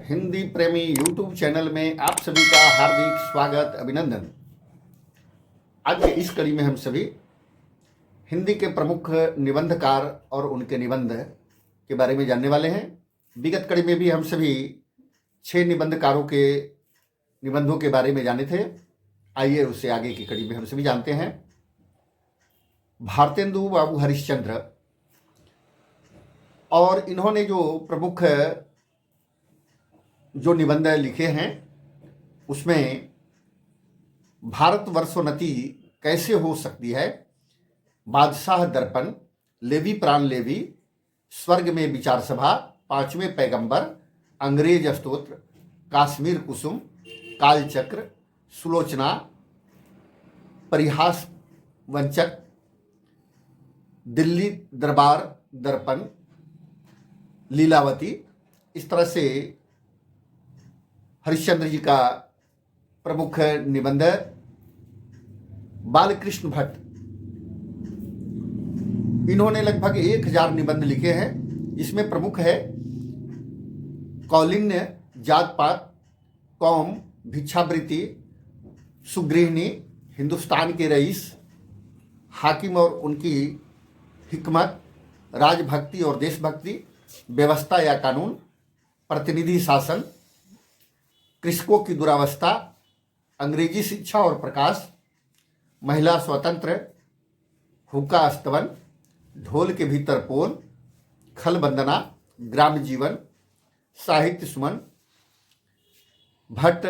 हिंदी प्रेमी YouTube channel में आप सभी का हार्दिक स्वागत अभिनंदन। आज के इस कड़ी में हम सभी हिंदी के प्रमुख निबंधकार और उनके निबंध के बारे में जानने वाले हैं। विगत कड़ी में भी हम सभी 6 निबंधकारों के निबंधों के बारे में जाने थे। आइए उससे आगे की कड़ी में हम सभी जानते हैं। भारतेंदु बाबू हरिश्चंद्र, और इन्होंने जो प्रमुख जो निबंध लिखे हैं उसमें भारतवर्षोन्नति कैसे हो सकती है, बादशाह दर्पण, लेवी प्राण लेवी, स्वर्ग में विचार सभा, 5वें पैगंबर, अंग्रेज स्तोत्र, काश्मीर कुसुम, कालचक्र, सुलोचना, परिहास वंचक, दिल्ली दरबार दर्पण, लीलावती, इस तरह से हरिश्चंद्र जी का प्रमुख निबंध। बालकृष्ण भट्ट, इन्होंने लगभग 1000 निबंध लिखे हैं। इसमें प्रमुख है कौलिन्य, जात पात, कौम, भिक्षावृत्ति, सुगृहिणी, हिंदुस्तान के रईस, हाकिम और उनकी हिकमत, राजभक्ति और देशभक्ति, व्यवस्था या कानून, प्रतिनिधि शासन, कृषकों की दुरावस्था, अंग्रेजी शिक्षा और प्रकाश, महिला स्वतंत्र, हुक्का स्तवन, ढोल के भीतर पोल, खल वंदना, ग्राम जीवन, साहित्य सुमन, भट्ट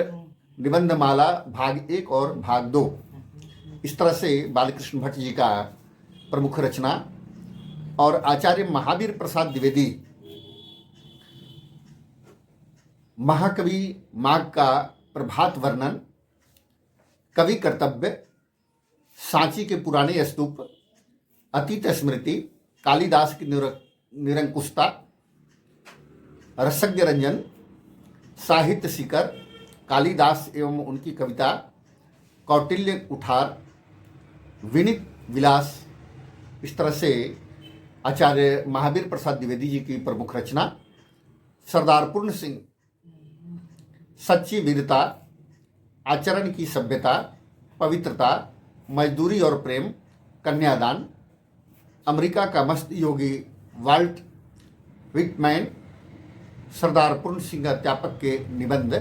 निबंधमाला भाग 1 और भाग 2। इस तरह से बालकृष्ण भट्ट जी का प्रमुख रचना। और आचार्य महावीर प्रसाद द्विवेदी, महाकवि माघ का प्रभात वर्णन, कवि कर्तव्य, सांची के पुराने स्तूप, अतीत स्मृति, कालिदास की निरंकुशता, रसज्ञ रंजन, साहित्य शिखर, कालिदास एवं उनकी कविता, कौटिल्य कुठार, विनीत विलास। इस तरह से आचार्य महावीर प्रसाद द्विवेदी जी की प्रमुख रचना। सरदार पूर्ण सिंह, सच्ची वीरता, आचरण की सभ्यता, पवित्रता, मजदूरी और प्रेम, कन्यादान, अमेरिका का मस्त योगी वाल्ट विटमैन, सरदार पूर्ण सिंह अध्यापक के निबंध।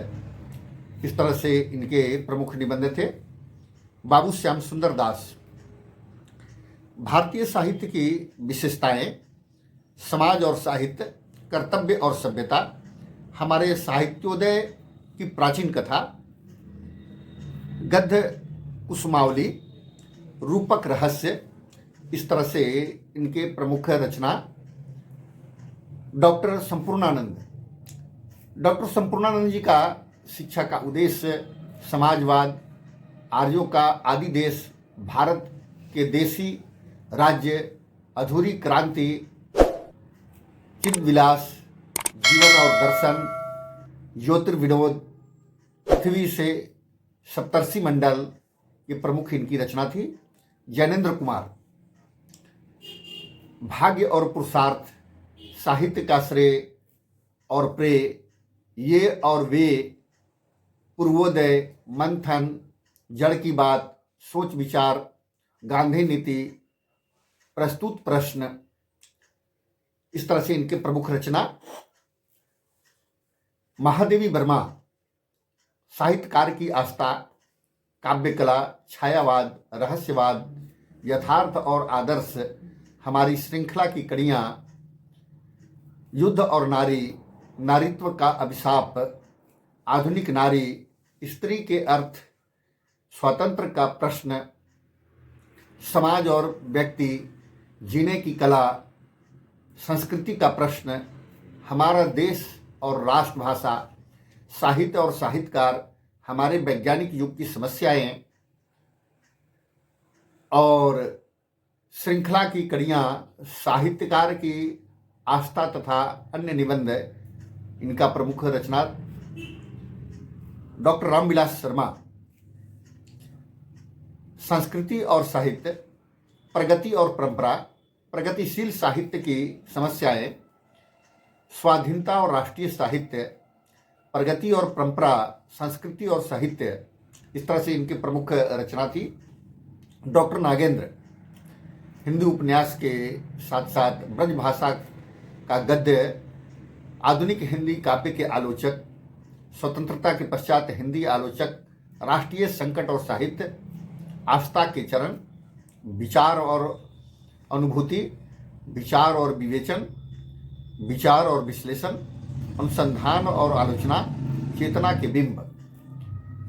इस तरह से इनके प्रमुख निबंध थे। बाबू श्याम सुंदर दास, भारतीय साहित्य की विशेषताएं, समाज और साहित्य, कर्तव्य और सभ्यता, हमारे साहित्योदय की प्राचीन कथा, गद्य कुसुमावली, रूपक रहस्य। इस तरह से इनके प्रमुख रचना। डॉक्टर संपूर्णानंद, डॉक्टर संपूर्णानंद जी का शिक्षा का उद्देश्य समाजवाद, आर्यों का आदि देश, भारत के देसी राज्य, अधूरी क्रांति, चिदविलास, जीवन और दर्शन, ज्योतिर्विनोद, पृथ्वी से सप्तर्षि मंडल, ये प्रमुख इनकी रचना थी। जैनेन्द्र कुमार, भाग्य और पुरुषार्थ, साहित्य का श्रेय और प्रेय, ये और वे, पूर्वोदय, मंथन, जड़ की बात, सोच विचार, गांधी नीति, प्रस्तुत प्रश्न। इस तरह से इनके प्रमुख रचना। महादेवी वर्मा, साहित्यकार की आस्था, काव्य कला, छायावाद, रहस्यवाद, यथार्थ और आदर्श, हमारी श्रृंखला की कड़ियाँ, युद्ध और नारी, नारीत्व का अभिशाप, आधुनिक नारी, स्त्री के अर्थ, स्वतंत्र का प्रश्न, समाज और व्यक्ति, जीने की कला, संस्कृति का प्रश्न, हमारा देश और राष्ट्रभाषा, साहित्य और साहित्यकार, हमारे वैज्ञानिक युग की समस्याएं, और श्रृंखला की कड़ियाँ, साहित्यकार की आस्था तथा अन्य निबंध, इनका प्रमुख रचना। डॉक्टर रामविलास शर्मा, संस्कृति और साहित्य, प्रगति और परंपरा, प्रगतिशील साहित्य की समस्याएं, स्वाधीनता और राष्ट्रीय साहित्य, प्रगति और परंपरा, संस्कृति और साहित्य, इस तरह से इनकी प्रमुख रचना थी। डॉक्टर नागेंद्र हिंदी उपन्यास के साथ साथ ब्रज भाषा का गद्य, आधुनिक हिंदी काव्य के आलोचक, स्वतंत्रता के पश्चात हिंदी आलोचक, राष्ट्रीय संकट और साहित्य, आस्था के चरण, विचार और अनुभूति, विचार और विवेचन, विचार और विश्लेषण, अनुसंधान और आलोचना, चेतना के बिंब,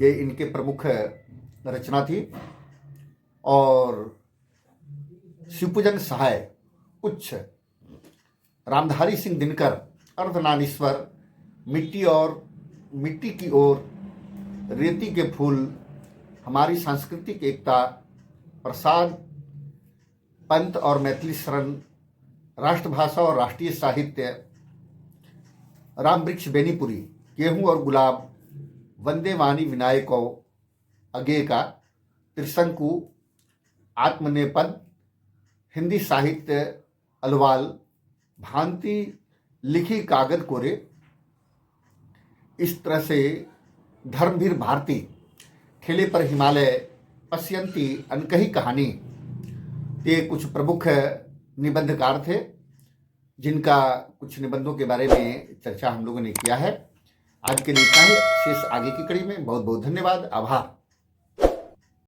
ये इनके प्रमुख रचना थी। और शिवपूजन सहाय, उच्च, रामधारी सिंह दिनकर, अर्धनारीश्वर, मिट्टी की ओर, रेती के फूल, हमारी सांस्कृतिक एकता, प्रसाद पंत और मैथिली शरण, राष्ट्रभाषा और राष्ट्रीय साहित्य, राम वृक्ष बेनीपुरी, गेहूं और गुलाब, वंदे वाणी विनायको अगे का, त्रिशंकु, आत्मनेपद, हिंदी साहित्य अलवाल, भांति लिखी कागज कोरे, इस तरह से धर्मवीर भारती, ठेले पर हिमालय, पश्यंती, अनकही कहानी, ये कुछ प्रमुख निबंधकार थे जिनका कुछ निबंधों के बारे में चर्चा हम लोगों ने किया है। आज के लिए इतना ही। शेष आगे की कड़ी में। बहुत बहुत धन्यवाद, आभार।